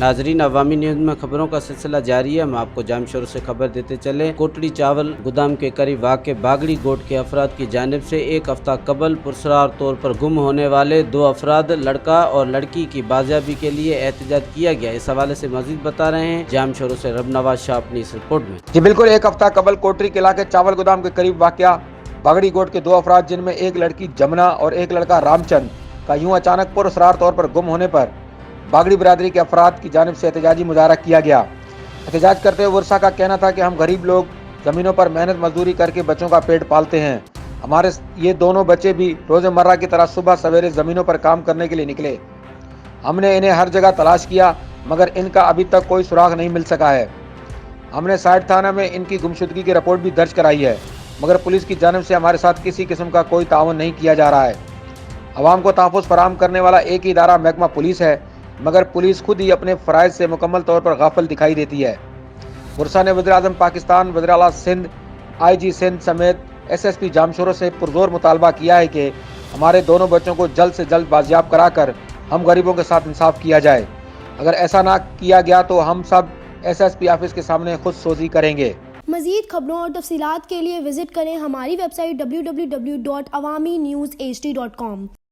नाजरीन, अवामी न्यूज़ में खबरों का सिलसिला जारी है। हम आपको जाम शोर से खबर देते चले। कोटड़ी चावल गोदाम के करीब वाक़ बागड़ी गोट के अफराद की जानिब से एक हफ्ता कबल पुरस्रार तौर पर गुम होने वाले 2 अफराद लड़का और लड़की की बाजियाबी के लिए एहतजाज किया गया। इस हवाले से मजीद बता रहे हैं जाम शोर से रबनवाज शाह अपनी इस रिपोर्ट में। जी बिल्कुल, एक हफ्ता कबल कोटड़ी के इलाके चावल गोदाम के करीब वाक़या बागड़ी गोट के 2 अफराद, जिनमें एक लड़की जमुना और एक लड़का रामचंद का यूं अचानक पुरस्रार तौर पर गुम होने पर बागड़ी बरादरी के अफराद की जानिब से एहतजाजी मुजाहरा किया गया। एहतजाज करते हुए वर्षा का कहना था कि हम गरीब लोग ज़मीनों पर मेहनत मजदूरी करके बच्चों का पेट पालते हैं। हमारे ये दोनों बच्चे भी रोज़मर्रा की तरह सुबह सवेरे ज़मीनों पर काम करने के लिए निकले। हमने इन्हें हर जगह तलाश किया मगर इनका अभी तक कोई सुराग नहीं मिल सका है। हमने साइड थाना में इनकी गुमशुदगी की रिपोर्ट भी दर्ज कराई है मगर पुलिस की जानिब से हमारे साथ किसी किस्म का कोई ताउन नहीं किया जा रहा है। अवाम को तहफ़्फ़ुज़ फराहम करने वाला एक ही इदारा महकमा पुलिस है मगर पुलिस खुद ही अपने फ़राइज़ से मुकम्मल तौर पर गाफिल दिखाई देती है। बुरसा ने वज़ीर-ए-आज़म पाकिस्तान, वज़ीर आला सिंध, IG सिंध समेत SSP जामशोरों से पुरज़ोर मुतालबा किया है कि हमारे दोनों बच्चों को जल्द से जल्द बाजियाब कराकर हम गरीबों के साथ इंसाफ किया जाए। अगर ऐसा ना किया गया तो हम सब SSP ऑफिस के सामने खुद सोजी करेंगे। मज़ीद खबरों और तफसीलात के लिए विज़िट करें हमारी वेबसाइट www.awamiNewsHD.com।